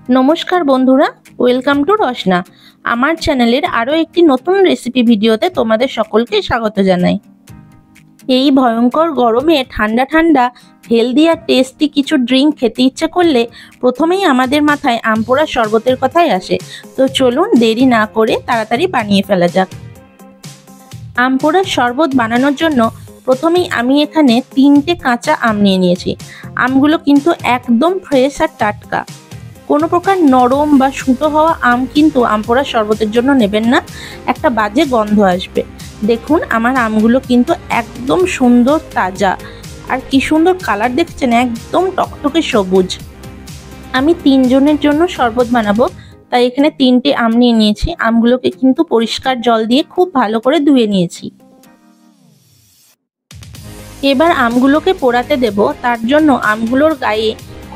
নমস্কার বন্ধুরা, welcome to রসনা। আমার চ্যানেলের আরও একটি নতুন রেসিপি ভিডিওতে তোমাদের সকলকে স্বাগত জানাই। এই ভয়ঙ্কর গরমে ঠান্ডা ঠান্ডা হেলদি আর টেস্টি কিছু ড্রিঙ্ক খেতে ইচ্ছে করলে প্রথমেই আমাদের মাথায় আম পোড়ার শরবতের কথাই আসে। তো চলুন দেরি না করে তাড়াতাড়ি বানিয়ে ফেলা যাক। আম পোড়ার শরবত বানানোর জন্য প্রথমেই আমি এখানে 3টে কাঁচা আম নিয়ে নিয়েছি। আমগুলো কিন্তু একদম ফ্রেশ আর টাটকা। কোনো প্রকার নরম বা শুঁটো হওয়া আম কিন্তু আম পোড়ার শরবতের জন্য নেবেন না, একটা বাজে গন্ধ আসবে। দেখুন আমার আমগুলো কিন্তু একদম সুন্দর তাজা, আর কি সুন্দর কালার দেখছেন, একদম টকটকে সবুজ। আমি 3 জনের জন্য শরবত বানাবো, তাই এখানে 3টে আম নিয়ে নিয়েছি। আমগুলোকে কিন্তু পরিষ্কার জল দিয়ে খুব ভালো করে ধুয়ে নিয়েছি। এবার আমগুলোকে পোড়াতে দেব, তার জন্য আমগুলোর গায়ে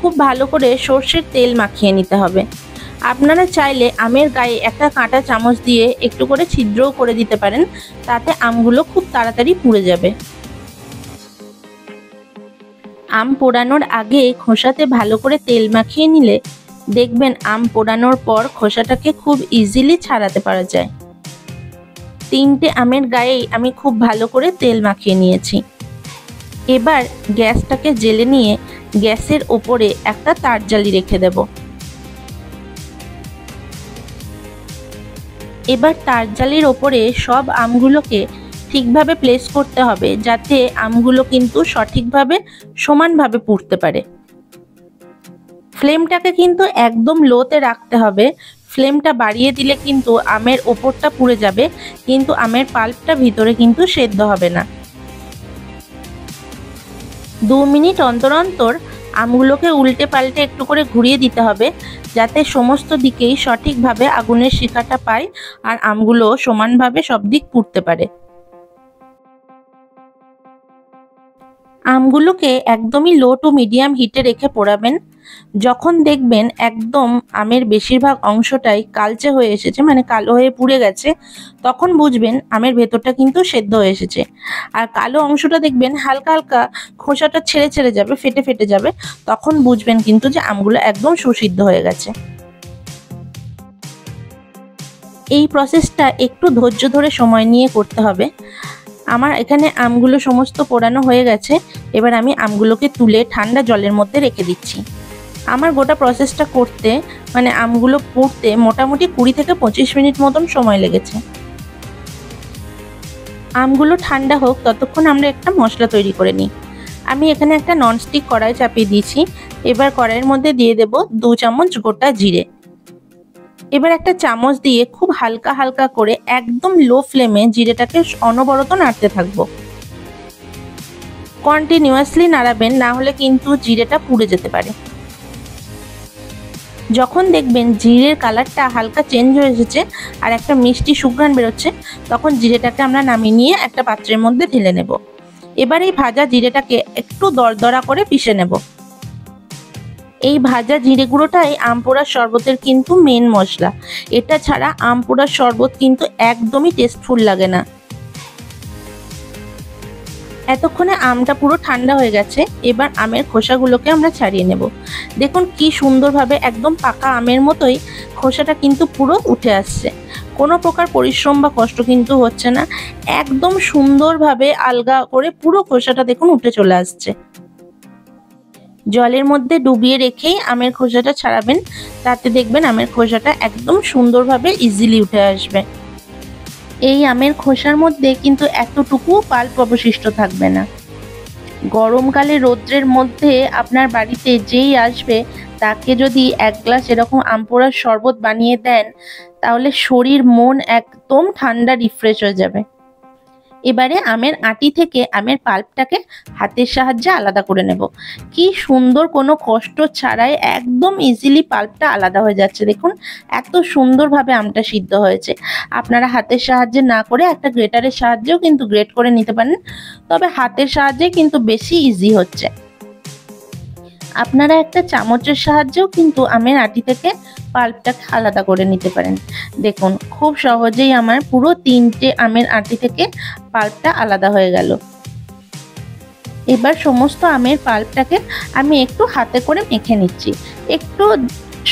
খুব ভালো করে সর্ষের তেল মাখিয়ে নিতে হবে। আপনারা চাইলে আমের গায়ে একটা কাঁটা চামচ দিয়ে একটু করে ছিদ্রও করে দিতে পারেন, তাতে আমগুলো খুব তাড়াতাড়ি পুড়ে যাবে। আম পোড়ানোর আগে খোসাতে ভালো করে তেল মাখিয়ে নিলে দেখবেন আম পোড়ানোর পর খোসাটাকে খুব ইজিলি ছাড়াতে পারা যায়। 3টে আমের গায়েই আমি খুব ভালো করে তেল মাখিয়ে নিয়েছি। এবার গ্যাসটাকে জ্বেলে নিয়ে গ্যাসের ওপরে একটা তার জালি রেখে দেব। এবার তার জালির ওপরে সব আমগুলোকে ঠিকভাবে প্লেস করতে হবে, যাতে আমগুলো কিন্তু সঠিকভাবে সমানভাবে পুড়তে পারে। ফ্লেমটাকে কিন্তু একদম লোতে রাখতে হবে। ফ্লেমটা বাড়িয়ে দিলে কিন্তু আমের ওপরটা পুড়ে যাবে, কিন্তু আমের পাল্পটা ভিতরে কিন্তু সেদ্ধ হবে না। 2 মিনিট অন্তর অন্তর আমগুলোকে উল্টে পাল্টে একটু করে ঘুরিয়ে দিতে হবে, যাতে সমস্ত দিকেই সঠিকভাবে আগুনের শিখাটা পায় আর আমগুলো সমানভাবে সব দিক পুড়তে পারে। আমগুলোকে একদমই লো টু মিডিয়াম হিটে রেখে পোড়াবেন। যখন দেখবেন একদম আমের বেশিরভাগ অংশটাই কালচে হয়ে এসেছে, মানে কালো হয়ে পুড়ে গেছে, তখন বুঝবেন আমের ভেতরটা কিন্তু সেদ্ধ হয়ে এসেছে। আর কালো অংশটা দেখবেন হালকা হালকা খোসাটা ছেড়ে ছেড়ে যাবে, ফেটে ফেটে যাবে, তখন বুঝবেন কিন্তু যে আমগুলো একদম সুসিদ্ধ হয়ে গেছে। এই প্রসেসটা একটু ধৈর্য ধরে সময় নিয়ে করতে হবে। আমার এখানে আমগুলো সমস্ত পোড়ানো হয়ে গেছে। এবার আমি আমগুলোকে তুলে ঠান্ডা জলের মধ্যে রেখে দিচ্ছি। আমার গোটা প্রসেসটা করতে, মানে আমগুলো পুড়তে মোটামুটি 20 থেকে 25 মিনিট মতন সময় লেগেছে। আমগুলো ঠান্ডা হোক, ততক্ষণ আমরা একটা মশলা তৈরি করে নিই। আমি এখানে একটা ননস্টিক কড়াই চাপিয়ে দিয়েছি। এবার কড়াইয়ের মধ্যে দিয়ে দেব 2 চামচ গোটা জিরে। এবার একটা চামচ দিয়ে খুব হালকা হালকা করে একদম লো ফ্লেমে জিরেটাকে অনবরত নাড়তে থাকবো। কন্টিনিউয়াসলি নাড়াবেন, না হলে কিন্তু জিরেটা পুড়ে যেতে পারে। যখন দেখবেন জিরের কালারটা হালকা চেঞ্জ হয়ে এসেছে আর একটা মিষ্টি সুঘ্রাণ বেরোচ্ছে, তখন জিরেটাকে আমরা নামিয়ে নিয়ে একটা পাত্রের মধ্যে ঢেলে নেব। এবার এই ভাজা জিরেটাকে একটু দরদরা করে পিষে নেব। এই ভাজা জিরে গুঁড়োটাই আম পোড়ার শরবতের কিন্তু মেন মশলা। এটা ছাড়া আম পোড়ার শরবত কিন্তু একদমই টেস্টফুল লাগে না। এতক্ষণে আমটা পুরো ঠান্ডা হয়ে গেছে। এবার আমের খোসাগুলোকে আমরা ছাড়িয়ে নেব। দেখুন কি সুন্দরভাবে একদম পাকা আমের মতোই খোসাটা কিন্তু পুরো উঠে আসছে। কোনো প্রকার পরিশ্রম বা কষ্ট কিন্তু হচ্ছে না, একদম সুন্দরভাবে আলগা করে পুরো খোসাটা দেখুন উঠে চলে আসছে। জলের মধ্যে ডুবিয়ে রেখেই আমের খোসাটা ছাড়াবেন, তাতে দেখবেন আমের খোসাটা একদম সুন্দরভাবে ইজিলি উঠে আসবে। এই আমের খোসার মধ্যে কিন্তু এতটুকু পাল্প অবশিষ্ট থাকবে না। গরমকালে রৌদ্রের মধ্যে আপনার বাড়িতে যেই আসবে তাকে যদি 1 গ্লাস এরকম আম পোড়ার শরবত বানিয়ে দেন, তাহলে শরীর মন একদম ঠান্ডা রিফ্রেশ হয়ে যাবে। এবারে আমের আটি থেকে আমের পাল্পটাকে হাতের সাহায্যে আলাদা করে নেব। কি সুন্দর, কোনো কষ্ট ছাড়াই একদম ইজিলি পাল্পটা আলাদা হয়ে যাচ্ছে। দেখুন এত সুন্দরভাবে আমটা সিদ্ধ হয়েছে। আপনারা হাতের সাহায্যে না করে একটা গ্রেটারের সাহায্যেও কিন্তু গ্রেট করে নিতে পারেন, তবে হাতের সাহায্যে কিন্তু বেশি ইজি হচ্ছে। আপনারা একটা চামচের সাহায্যেও কিন্তু আমের আটি থেকে পাল্পটাকে আলাদা করে নিতে পারেন। দেখুন খুব সহজেই আমার পুরো 3টে আমের আটি থেকে পাল্পটা আলাদা হয়ে গেল। এবার সমস্ত আমের পাল্পটাকে আমি একটু হাতে করে মেখে নিচ্ছি। একটু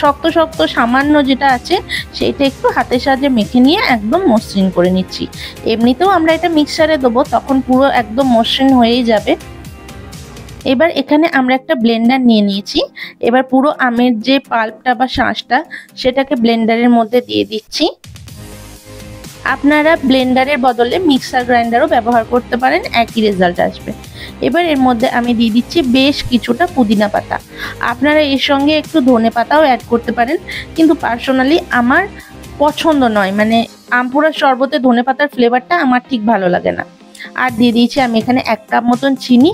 শক্ত শক্ত সামান্য যেটা আছে সেইটা একটু হাতের সাহায্যে মেখে নিয়ে একদম মসৃণ করে নিচ্ছি। এমনিতেও আমরা এটা মিক্সারে দেবো, তখন পুরো একদম মসৃণ হয়েই যাবে। এবার এখানে আমরা একটা ব্লেন্ডার নিয়ে নিয়েছি। এবার পুরো আমের যে পাল্পটা বা শাঁসটা সেটাকে ব্লেন্ডারের মধ্যে দিয়ে দিচ্ছি। আপনারা ব্লেন্ডারের বদলে মিক্সার গ্রাইন্ডারও ব্যবহার করতে পারেন, একই রেজাল্ট আসবে। এবার এর মধ্যে আমি দিয়ে দিচ্ছি বেশ কিছুটা পুদিনা পাতা। আপনারা এর সঙ্গে একটু ধনে পাতাও অ্যাড করতে পারেন, কিন্তু পার্সোনালি আমার পছন্দ নয়, মানে আম পোড়ার শরবতে ধনে পাতার ফ্লেভারটা আমার ঠিক ভালো লাগে না। আর দিয়ে দিয়েছি আমি এখানে 1 কাপ মতন চিনি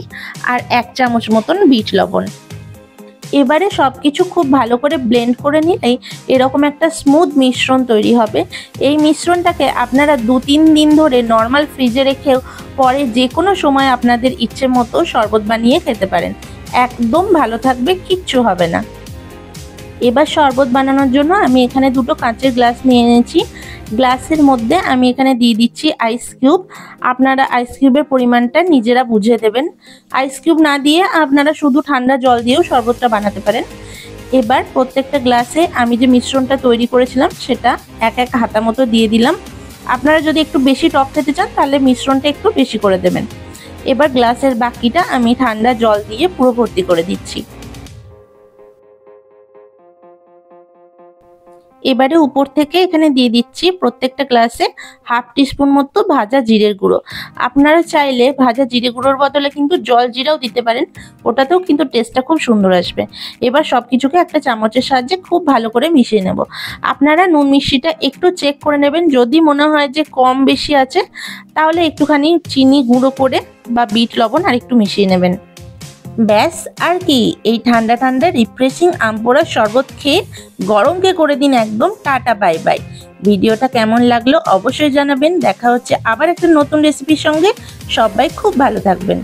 আর 1 চামচ মতন বিট লবণ। এবারে সব কিছু খুব ভালো করে ব্লেন্ড করে নিলেই এরকম একটা স্মুথ মিশ্রণ তৈরি হবে। এই মিশ্রণটাকে আপনারা 2-3 দিন ধরে নর্মাল ফ্রিজে রেখেও পরে যে কোনো সময় আপনাদের ইচ্ছে মতো শরবত বানিয়ে খেতে পারেন, একদম ভালো থাকবে, কিচ্ছু হবে না। এবার শরবত বানানোর জন্য আমি এখানে 2টো কাঁচের গ্লাস নিয়ে নিয়েছি। গ্লাসের মধ্যে আমি এখানে দিয়ে দিচ্ছি আইস কিউব। আপনারা আইস কিউবের পরিমাণটা নিজেরা বুঝে দেবেন। আইস কিউব না দিয়ে আপনারা শুধু ঠান্ডা জল দিয়েও শরবতটা বানাতে পারেন। এবার প্রত্যেকটা গ্লাসে আমি যে মিশ্রণটা তৈরি করেছিলাম সেটা 1 হাতা মতো দিয়ে দিলাম। আপনারা যদি একটু বেশি টক খেতে চান তাহলে মিশ্রণটা একটু বেশি করে দেবেন। এবার গ্লাসের বাকিটা আমি ঠান্ডা জল দিয়ে পুরো ভর্তি করে দিচ্ছি। এবারে উপর থেকে এখানে দিয়ে দিচ্ছি প্রত্যেকটা গ্লাসে 1/2 টিস্পুন মতো ভাজা জিরের গুঁড়ো। আপনারা চাইলে ভাজা জিরে গুঁড়োর বদলে কিন্তু জল জিরাও দিতে পারেন, ওটাতেও কিন্তু টেস্টটা খুব সুন্দর আসবে। এবার সব কিছুকে একটা চামচের সাহায্যে খুব ভালো করে মিশিয়ে নেব। আপনারা নুন মিষ্টিটা একটু চেক করে নেবেন, যদি মনে হয় যে কম বেশি আছে তাহলে একটুখানি চিনি গুঁড়ো করে বা বিট লবণ আর একটু মিশিয়ে নেবেন। ব্যাস আর কি, এই ঠান্ডা ঠান্ডা রিফ্রেশিং আম পোড়ার শরবত খেয়ে গরমকে করে দিন একদম টাটা বাই বাই। ভিডিওটা কেমন লাগলো অবশ্যই জানাবেন। দেখা হচ্ছে আবার একটা নতুন রেসিপির সঙ্গে। সবাই খুব ভালো থাকবেন।